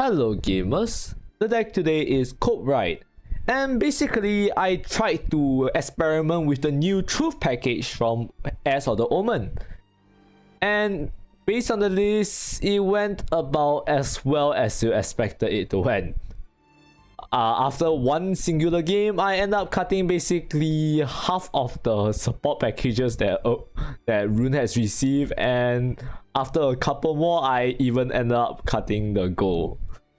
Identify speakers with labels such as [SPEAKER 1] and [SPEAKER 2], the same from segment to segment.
[SPEAKER 1] Hello gamers, the deck today is called Rite, and basically I tried to experiment with the new truth package from As of the Omen, and based on the list, it went about as well as you expected it to went. After one singular game, I end up cutting basically half of the support packages that Rune has received, and after a couple more, I even end up cutting the gold.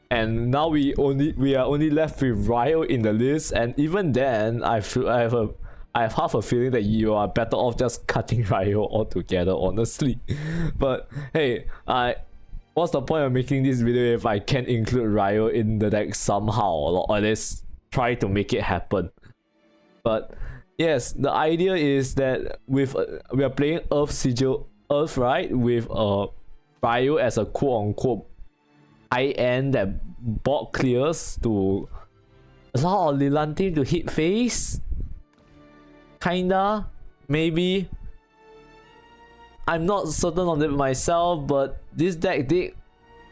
[SPEAKER 1] And now we are only left with Raio in the list, and even then, I have half a feeling that you are better off just cutting Raio altogether, honestly. But hey, what's the point of making this video if I can't include Raio in the deck somehow, or at least try to make it happen? But yes, the idea is that with we are playing Earth Sigil, right, with Raio as a quote-unquote high-end that bot clears to allow our Lilan team to hit face. Kinda, maybe. I'm not certain on it myself, but this deck did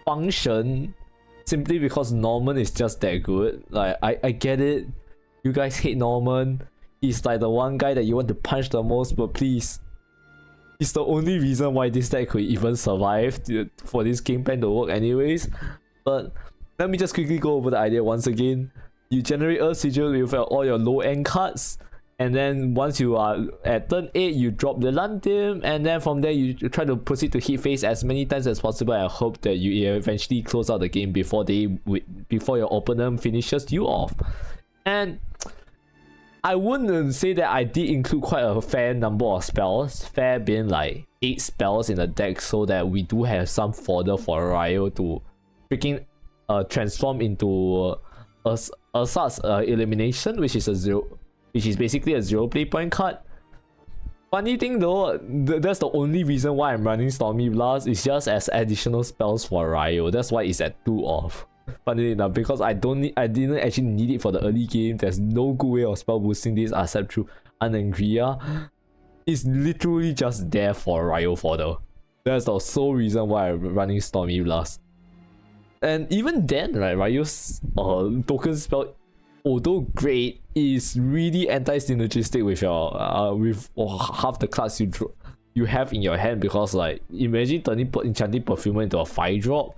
[SPEAKER 1] function simply because Norman is just that good. Like, I get it. You guys hate Norman. He's like the one guy that you want to punch the most, but please. It's the only reason why this deck could even survive for this game plan to work anyways. But let me just quickly go over the idea once again. You generate Earth Sigil with all your low-end cards. And then once you are at turn 8, you drop the Lantim, and then from there you try to proceed to hit face as many times as possible. I hope that you eventually close out the game before your opponent finishes you off. And I wouldn't say that I did include quite a fair number of spells, fair being like 8 spells in the deck, so that we do have some fodder for Raio to freaking transform into Ursa's elimination, which is basically a 0 play point card. Funny thing though, that's the only reason why I'm running Stormy Blast, is just as additional spells for Raio. That's why it's at 2 off. Funny enough, because I didn't actually need it for the early game. There's no good way of spell boosting this except through Anangria. It's literally just there for Raio fodder. That's the sole reason why I'm running Stormy Blast. And even then, right, Raio's token spell, although great, is really anti-synergistic with your half the cards you have in your hand, because like imagine turning Enchanting Perfumer into a 5-drop.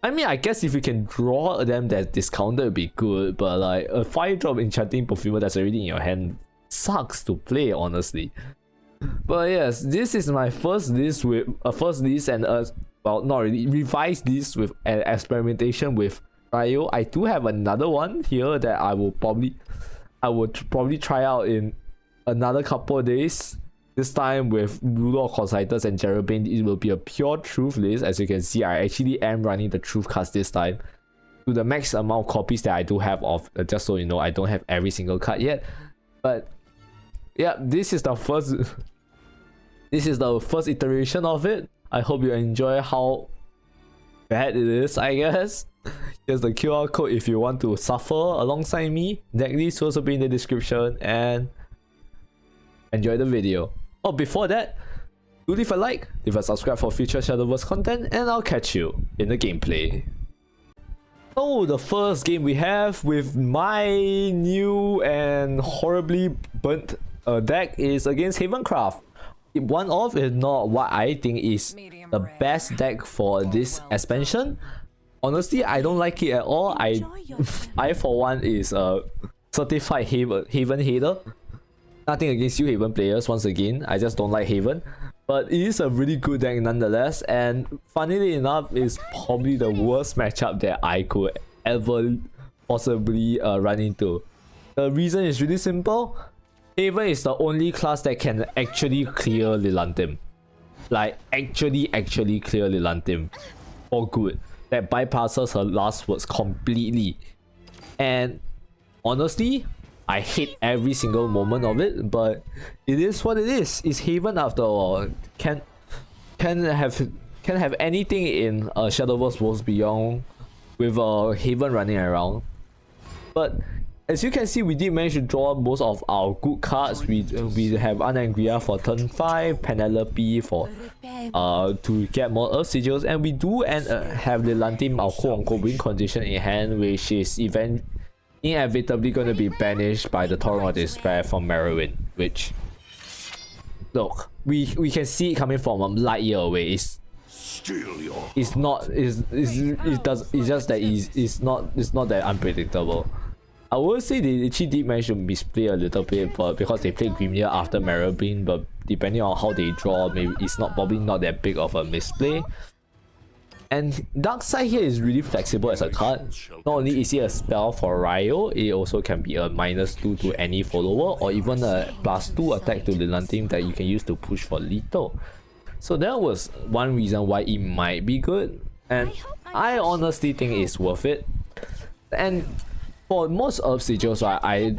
[SPEAKER 1] I mean, I guess if you can draw them that's discounted would be good, but like a 5-drop Enchanting Perfumer that's already in your hand sucks to play, honestly. But yes, this is my first list and well, not really revised list with an experimentation with Raio. I do have another one here that I would probably try out in another couple of days. This time with Ruler of Consignors and Jeroboam, it will be a pure truth list. As you can see, I actually am running the truth cards this time to the max amount of copies that I do have of. Just so you know, I don't have every single card yet. But yeah, this is the first iteration of it. I hope you enjoy how bad it is, I guess. Here's the QR code if you want to suffer alongside me. Deck list will also be in the description, and enjoy the video. Oh, before that, do leave a like, leave a subscribe for future Shadowverse content, and I'll catch you in the gameplay. So the first game we have with my new and horribly burnt deck is against Havencraft. One of, if not what I think is the best deck for this expansion. Honestly, I don't like it at all. I for one is a certified Haven hater. Nothing against you Haven players, once again, I just don't like Haven. But it is a really good deck nonetheless, and funnily enough, it's probably the worst matchup that I could ever possibly run into. The reason is really simple. Haven is the only class that can actually clear Lilantim. Like, actually clear Lilantim for good. That bypasses her last words completely. And honestly, I hate every single moment of it, but it is what it is. It's Haven after all. Can have anything in Shadowverse Worlds Beyond with Haven running around. But as you can see, we did manage to draw most of our good cards. We have Anangria for turn 5, Penelope for to get more Earth Sigils, and we do have the Lantim, our quote-unquote win condition in hand, which is inevitably going to be banished by the Torrent of Despair from Merowin, which, look, we can see it coming from a light year away. It's not that unpredictable. I would say they actually did manage to misplay a little bit, but because they played Grimnir after Merowin, but depending on how they draw, maybe it's probably not that big of a misplay. And Dark Side here is really flexible as a card. Not only is it a spell for Raio, it also can be a -2 to any follower, or even a +2 attack to the Lantim that you can use to push for lethal. So that was one reason why it might be good, and I honestly think it's worth it. And for most Earth Sigils, right, I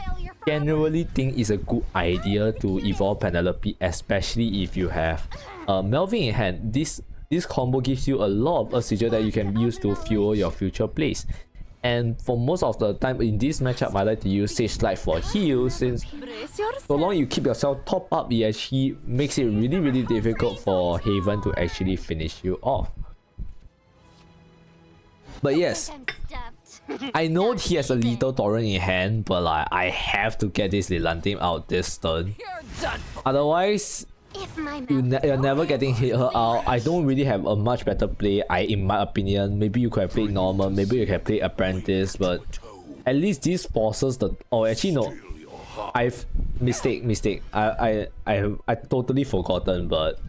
[SPEAKER 1] generally think it's a good idea to evolve Penelope, especially if you have Melvin in hand. This combo gives you a lot of Earth Sigil that you can use to fuel your future plays. And for most of the time in this matchup, I like to use Sage Slide for heal, since so long you keep yourself top up, it actually makes it really difficult for Haven to actually finish you off. But yes, I know he has a lethal Torrent in hand, but like, I have to get this Lilantim out this turn. Otherwise, you're never getting hit her out. I don't really have a much better play. In my opinion, maybe you could have played normal, maybe you can play apprentice, but at least this forces the. Oh, actually no, mistake. I totally forgotten. But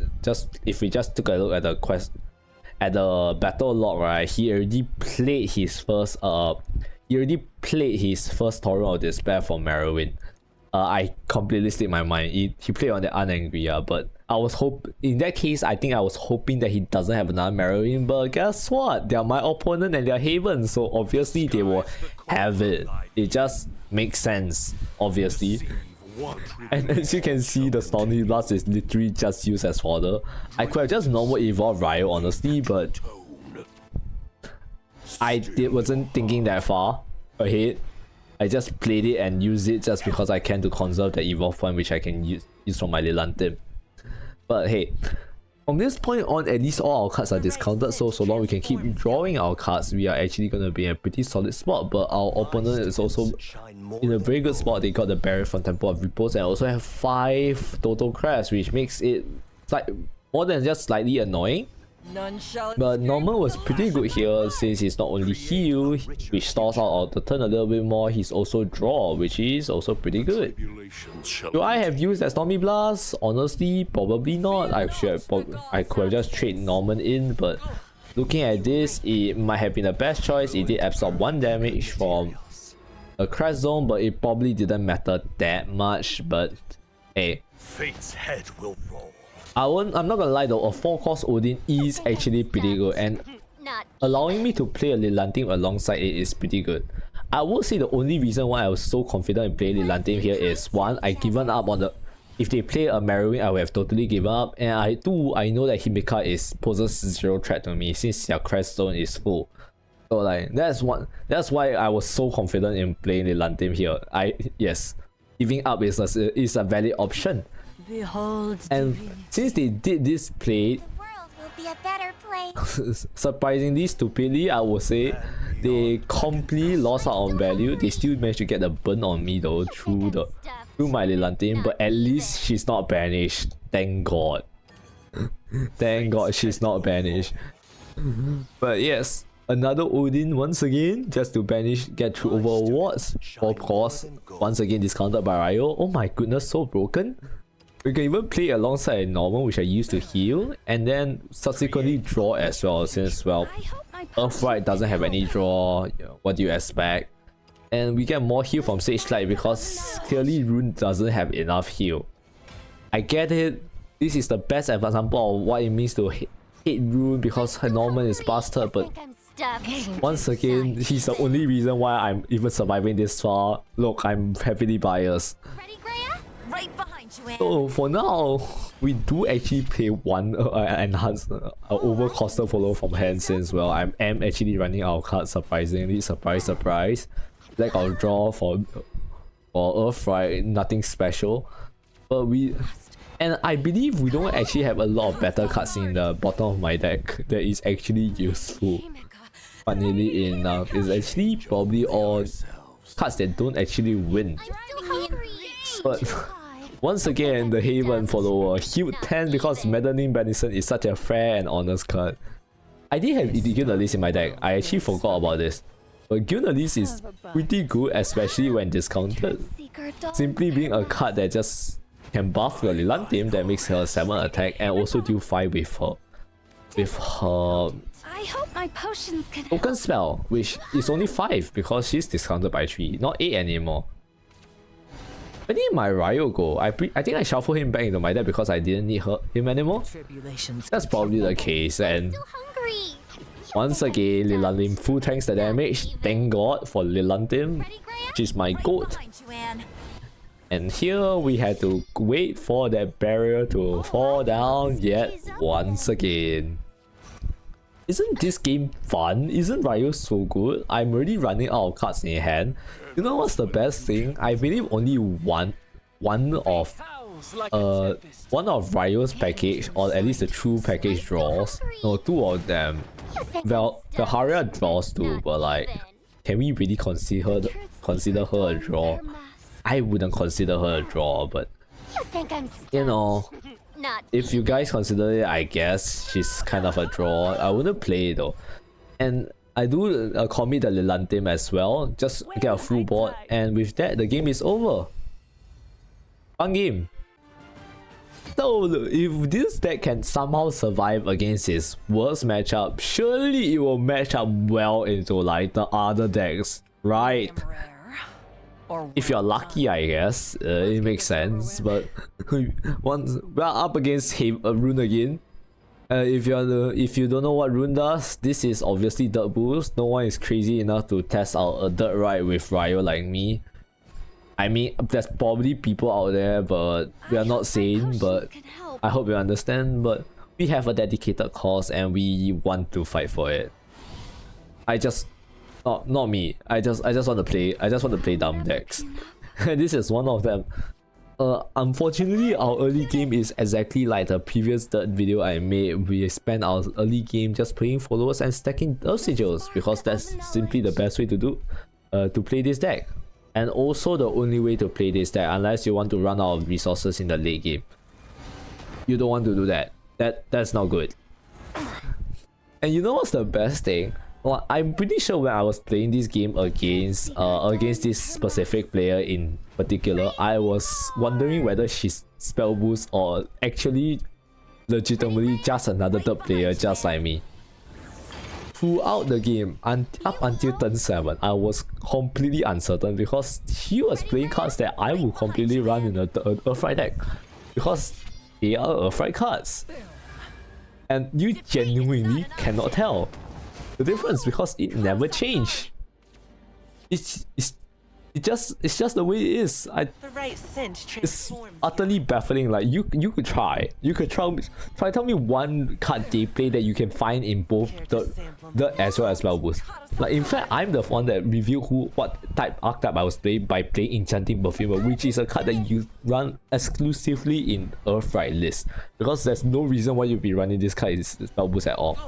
[SPEAKER 1] if we just took a look at the quest, at the battle log, right, he already played his first Torrent of Despair for Merowin. I completely slipped my mind. He played on the Anangria, but in that case, I think I was hoping that he doesn't have another Merowin, but guess what? They are my opponent and they are Haven, so obviously they will have it. It just makes sense, obviously. And as you can see, the Stormy Blast is literally just used as fodder. I could have just normal evolved Raio, honestly, but I wasn't thinking that far ahead. I just played it and used it just because I can to conserve the evolve point, which I can use from my Lilantim. But hey, from this point on, at least all our cards are discounted, so long we can keep drawing our cards, we are actually going to be in a pretty solid spot. But our opponent is also in a very good spot. They got the Barrier from Temple of Repose and also have 5 total crafts, which makes it more than just slightly annoying. But Norman was pretty good here, since he's not only heal, which stalls out the turn a little bit more, he's also draw, which is also pretty good. Do I have used that Stormy Blast? Honestly, probably not. I could have just traded Norman in, but looking at this, it might have been the best choice. It did absorb 1 damage from a crash zone, but it probably didn't matter that much. But hey,
[SPEAKER 2] Fate's head will roll.
[SPEAKER 1] I'm not gonna lie though, a 4-cost Odin is actually pretty good, and allowing me to play a Lilantim alongside it is pretty good. I would say the only reason why I was so confident in playing Lilantim here is 1, I given up on the. If they play a Merowin, I would have totally given up, and I know that Himika poses 0 threat to me since their crest zone is full. So like that's why I was so confident in playing Lilantim here. Yes, giving up is a valid option.
[SPEAKER 3] Behold,
[SPEAKER 1] and since they did this play,
[SPEAKER 4] The world will be a better place.
[SPEAKER 1] surprisingly stupidly, I would say, they completely lost out on value. They still managed to get the burn on me though through my Lilantim, but at least she's not banished. Thank God. Thank God she's not banished. But yes, another Odin once again, just to get through over awards. Of course, once again discounted by Raio. Oh my goodness, so broken. We can even play alongside a normal, which I used to heal, and then subsequently draw as well, since, well, Earthright doesn't have any draw. What do you expect? And we get more heal from Sage Slide because clearly Rune doesn't have enough heal. I get it. This is the best example of what it means to hate Rune because her Norman is bastard, but once again, he's the only reason why I'm even surviving this far. Look, I'm heavily biased.
[SPEAKER 4] Ready, Greya? Right behind you, Anne.
[SPEAKER 1] So for now, we do actually play one enhanced overcosted follow from hand, since, well, I am actually running out of cards, surprisingly. Surprise. lack of draw for Earth, right? Nothing special. But and I believe we don't actually have a lot of better cards in the bottom of my deck that is actually useful. Funnily enough, it's actually probably all cards that don't actually win. But once again, the Haven follower healed 10 because Maddening Benison is such a fair and honest card. I did have Guilderlist in my deck. I actually forgot about this. But Guilderlist is pretty good, especially when discounted. Simply being a card that just can buff your Lilantim that makes her 7 attack and also deal 5 with her
[SPEAKER 4] I hope my potions can
[SPEAKER 1] token spell, which is only 5 because she's discounted by 3, not 8 anymore. Where did my Raio go? I think I shuffled him back into my deck because I didn't need him anymore. That's probably the case, and once again, Lilantim full tanks the damage. Thank God for Lilantim, which is my goat. And here we had to wait for that barrier to fall down yet once again. Isn't this game fun? Isn't Raio so good? I'm already running out of cards in hand. You know what's the best thing? I believe only one of Raio's package, or at least the true package draws. No, 2 of them. Well, the Haria draws too, but like, can we really consider her a draw? I wouldn't consider her a draw, but you know, if you guys consider it, I guess she's kind of a draw. I wouldn't play it though. And I do commit the Lilantim as well, just get a full board, and with that the game is over. Fun game. So if this deck can somehow survive against its worst matchup, surely it will match up well into like the other decks, right? If you're lucky, I guess it makes sense. But once we're up against Rune again, if you don't know what Rune does, this is obviously dirt boost. No one is crazy enough to test out a dirt ride with Raio like me. I mean, there's probably people out there, but we are not sane. But I hope you understand. But we have a dedicated cause and we want to fight for it. Not me. I just want to play. I just want to play dumb decks, and this is one of them. Unfortunately, our early game is exactly like the previous third video I made. We spent our early game just playing followers and stacking Earth Sigils because that's simply the best way to do to play this deck, and also the only way to play this deck unless you want to run out of resources in the late game. You don't want to do that. That's not good. And you know what's the best thing? Well, I'm pretty sure when I was playing this game against this specific player in particular, I was wondering whether she's spell boost or actually legitimately just another third player just like me. Throughout the game, up until turn 7, I was completely uncertain because he was playing cards that I would completely run in the Earthright deck because they are Earthright cards. And you genuinely cannot tell the difference because it never changed. It's just the way it is. It's utterly baffling. Like you could try tell me one card they play that you can find in both the as well as spell boost. Like in fact, I'm the one that revealed what archetype I was playing by playing Enchanting Perfumer, which is a card that you run exclusively in Earthright list because there's no reason why you'd be running this card in spell boost at all.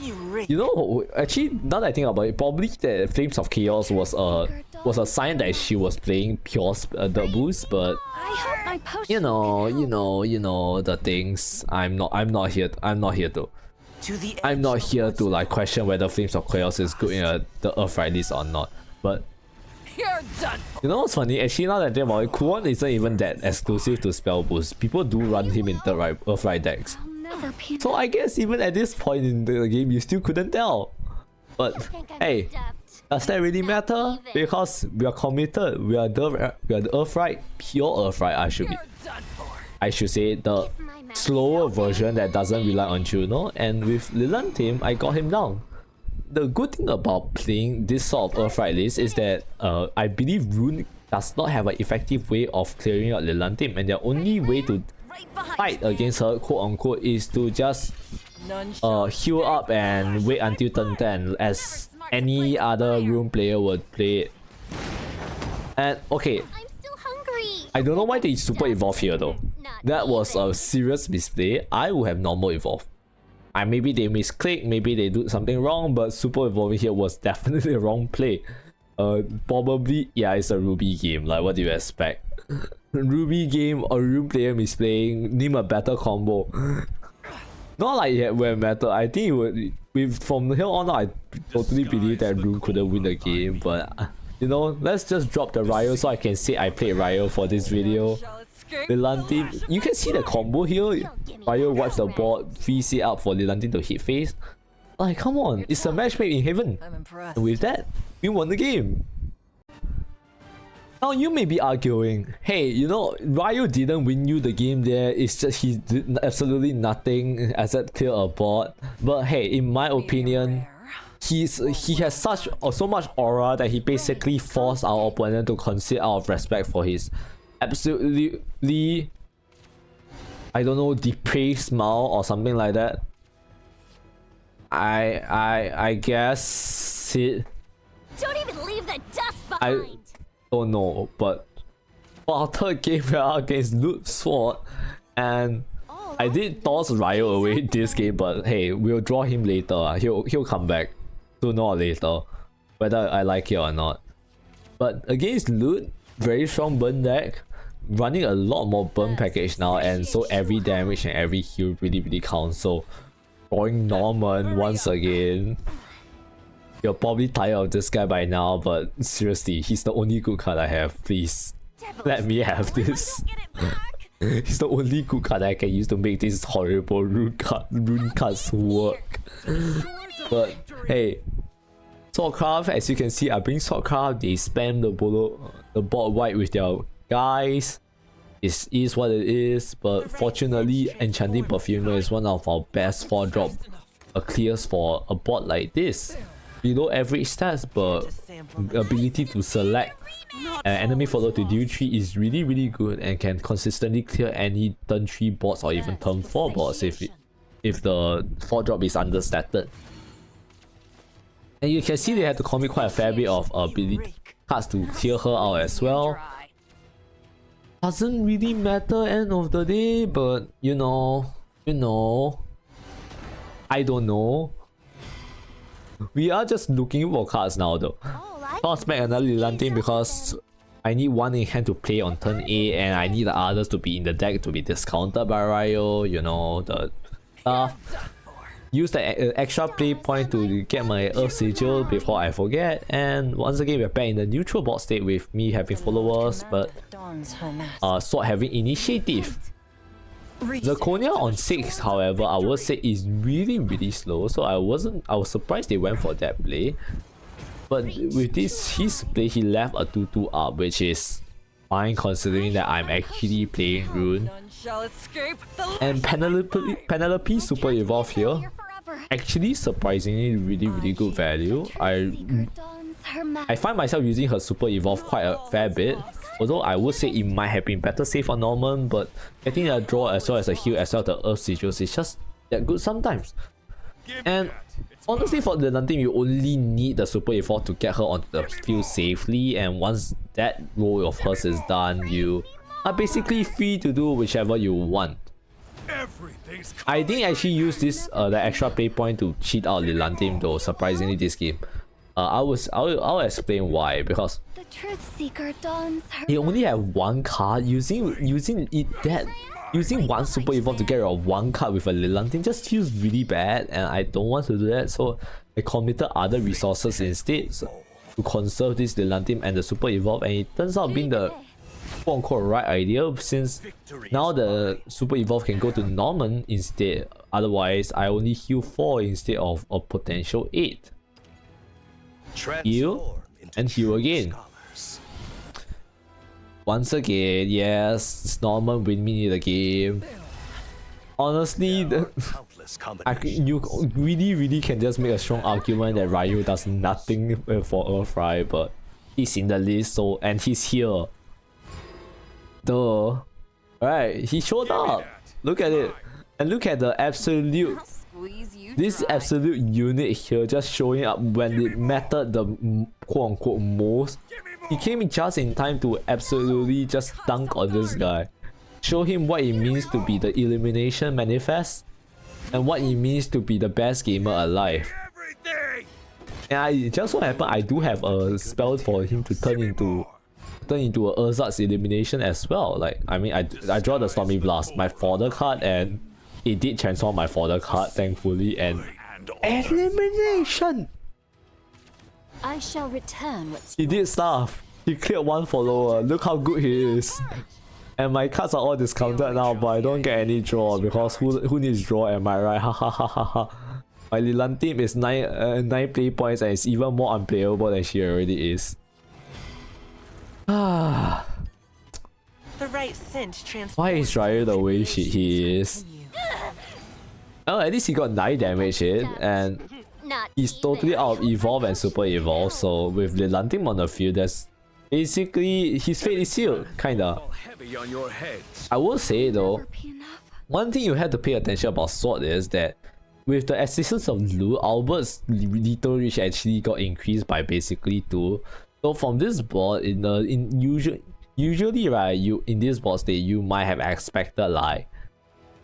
[SPEAKER 1] You know, actually, now that I think about it, probably the Flames of Chaos was a sign that she was playing pure the boost, but you know the things. I'm not here to like question whether Flames of Chaos is good in the Earthright list or not. But you know what's funny? Actually, now that I think about it, Kuon isn't even that exclusive to spell boost. People do run him in the Earthright decks. So I guess even at this point in the game, you still couldn't tell. But hey, does that really matter? Because we are committed. We are the Earthright, pure Earthright. I should say the slower version that doesn't rely on Juno. And with Lilantim, I got him down. The good thing about playing this sort of Earthright list is that I believe Rune does not have an effective way of clearing out Lilantim, and the only way to fight against her, quote unquote, is to just heal up and wait until turn 10 as any other Rune player would play it. And okay,
[SPEAKER 4] I'm still hungry.
[SPEAKER 1] I don't know why they super evolve here though.
[SPEAKER 4] Not
[SPEAKER 1] That was a
[SPEAKER 4] even.
[SPEAKER 1] serious misplay. I would have normal evolve. Maybe they misclick, maybe they do something wrong, but super evolving here was definitely a wrong play. Probably, yeah, it's a Ruby game. Like, what do you expect? Ruby game, a Rune player misplaying, name a better combo. Not like it would matter. I think it would. From here on, I totally believe that Rune couldn't win the game. But you know, let's just drop the Raio so I can say I played Raio for this video. Lilantin, you can see the combo here. Raio wipes the board, frees it up for Lilantin to hit face. Like, come on, it's a match made in heaven.
[SPEAKER 3] I'm impressed.
[SPEAKER 1] And with that, we won the game. Now you may be arguing, hey, you know, Raio didn't win you the game there. It's just he did absolutely nothing except clear a board. But hey, in my opinion, he has so much aura that he basically forced our opponent to concede out of respect for his absolutely, I don't know, depraved smile or something like that. I guess it.
[SPEAKER 4] Don't even leave the dust
[SPEAKER 1] I
[SPEAKER 4] behind.
[SPEAKER 1] don't know, but for our third game we are against Loot Sword, and I did toss Raio away this game, but hey, we'll draw him later. He'll come back sooner or later, whether I like it or not. But against Loot, very strong burn deck, running a lot more burn package now, and so every damage and every heal really counts. So drawing Norman once again. You're probably tired of this guy by now, but seriously, he's the only good card I have. Please, let me have this. He's the only good card I can use to make this horrible rune cards work. But hey, Swordcraft, as you can see, I bring Swordcraft. They spam the board white with their guys. It is what it is, but fortunately, Enchanting Perfumer is one of our best 4-drop clears for a board like this. Below average stats, but ability to select an enemy follower to deal 3 is really good and can consistently clear any turn 3 boards or even turn 4 boards if the 4-drop is understated. And you can see they had to commit quite a fair bit of ability cards to clear her out as well. Doesn't really matter end of the day, but you know, I don't know. We are just looking for cards now though. Toss back another Lilantin because I need one in hand to play on turn 8 and I need the others to be in the deck to be discounted by Raio, you know, the stuff. Use the extra play point to get my Earth Sigil before I forget, and once again we're back in the neutral board state with me having followers but Sword having initiative. Zirconia on 6, however, I would say is really slow, so I was surprised they went for that play. But with his play, he left a 2/2 up, which is fine considering that I'm actually playing Rune. And Penelope super evolve here. Actually surprisingly really good value. I find myself using her super evolve quite a fair bit. Although I would say it might have been better saved for Norman, but getting a draw as well as a heal as well as the Earth Sigils is just that good sometimes. And honestly for the Lilantin, you only need the super evolve to get her onto the field safely, and once that role of hers is done, you are basically free to do whichever you want. I didn't actually use this the extra play point to cheat out Lilantin though, surprisingly this game. I'll explain why, because
[SPEAKER 4] The truth seeker dons her
[SPEAKER 1] he only have one card. Using one super evolve to get rid of one card with a Lilantin just feels really bad, and I don't want to do that, so I committed other resources instead to conserve this Lilantin and the super evolve, and it turns out being the quote-unquote right idea, since now the super evolve can go to Norman instead. Otherwise I only heal 4 instead of a potential 8. Heal and heal again. Once again, yes, Norman win me the game. Honestly, you really can just make a strong argument that Raio does nothing for Earthrise, but he's in the list, so, and he's here. Duh. Right, he showed up. Look at it. And look at the absolute, this absolute unit here just showing up when it mattered the quote-unquote most. He came in just in time to absolutely just dunk on this guy. Show him what it means to be the elimination manifest and what it means to be the best gamer alive.
[SPEAKER 2] Everything!
[SPEAKER 1] And it just so happened I do have a spell for him to turn into a Erzat's elimination as well. Like, I mean, I draw the Stormy Blast, my fodder card, and it did transform my fodder card, thankfully, and elimination!
[SPEAKER 4] I shall return what's
[SPEAKER 1] He did stuff. He cleared one follower. Look how good he is. And my cards are all discounted now, but I don't get any draw because who needs draw, am I right? Ha ha ha ha ha. My Lilan team is 9 play points and it's even more unplayable than she already is. Ah.
[SPEAKER 3] The right scent transforms.
[SPEAKER 1] Why is Raio the way he is? Oh, at least he got 9 damage hit, and
[SPEAKER 4] not
[SPEAKER 1] he's totally out of evolve and super evolve. So with Lilan team on the field, that's basically his fate is sealed, kinda.
[SPEAKER 2] Heavy on your heads.
[SPEAKER 1] I will say though,
[SPEAKER 4] Never be enough.
[SPEAKER 1] one thing you have to pay attention about Sword is that with the assistance of Lu, Albert's lethal reach actually got increased by basically 2. So from this board, usually right, you in this board state you might have expected like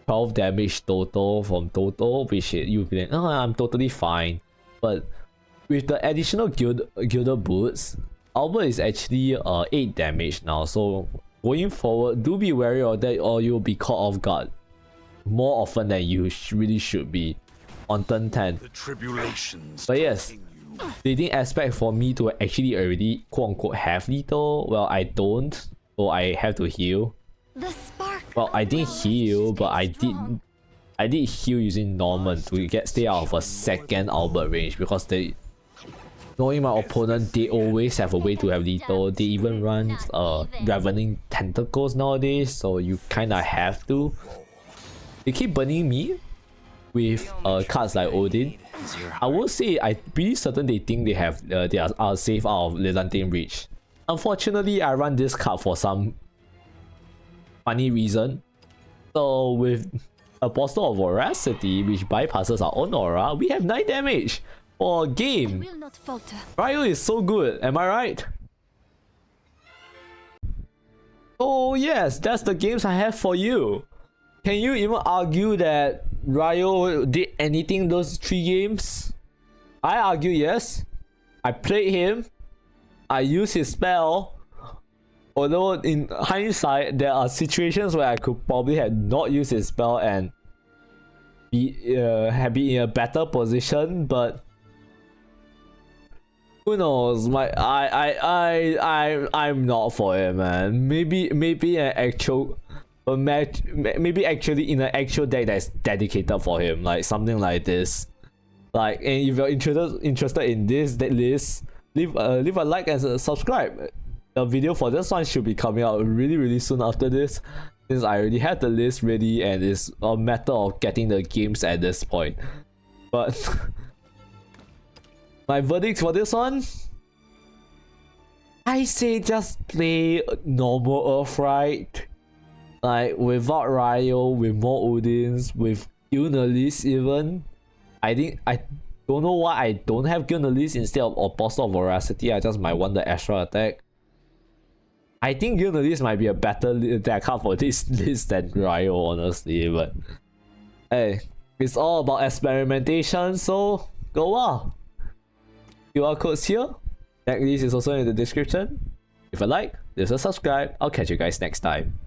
[SPEAKER 1] 12 damage total from total, which you think, oh, I'm totally fine. But with the additional Gilded Boots, Albert is actually 8 damage now. So going forward, do be wary of that or you'll be caught off guard more often than you really should be on turn 10.
[SPEAKER 2] The tribulations.
[SPEAKER 1] But yes, they didn't expect for me to actually already quote unquote have lethal. Well, I don't, so I have to heal.
[SPEAKER 4] The spark.
[SPEAKER 1] Well, I didn't
[SPEAKER 4] of
[SPEAKER 1] heal,
[SPEAKER 4] knowledge
[SPEAKER 1] but I
[SPEAKER 4] is strong.
[SPEAKER 1] did heal using Norman to stay out of a second Albert range because knowing my opponent, they always have a way to have lethal. They even run Ravening Tentacles nowadays, so you kinda have to. They keep burning me with cards like Odin. I will say I'm pretty certain they think they are safe out of Lilantine Reach. Unfortunately, I run this card for some funny reason. So with Apostle of Voracity, which bypasses our own aura, we have 9 damage for a game.
[SPEAKER 4] Will not falter.
[SPEAKER 1] Raio is so good, am I right? Oh yes, that's the games I have for you. Can you even argue that Raio did anything those 3 games? I argue yes. I played him. I used his spell. Although in hindsight, there are situations where I could probably have not used his spell and be in a better position, but who knows? I'm not for it, man. Maybe an actual match, maybe actually in an actual deck that's dedicated for him, like something like this. Like, and if you're interested in this deck list, leave a like and subscribe. The video for this one should be coming out really soon after this, since I already have the list ready and it's a matter of getting the games at this point. But my verdict for this one, I say just play normal Earthright. Like without Raio, with more Odins, with Gilnelis even. I don't know why I don't have Gilnelis instead of Apostle of Voracity. I just might want the extra attack. I think Gilnelis might be a better deck card for this list than Raio, honestly. But hey, it's all about experimentation, so go on. QR codes here. Deck list is also in the description. If you like, leave a subscribe. I'll catch you guys next time.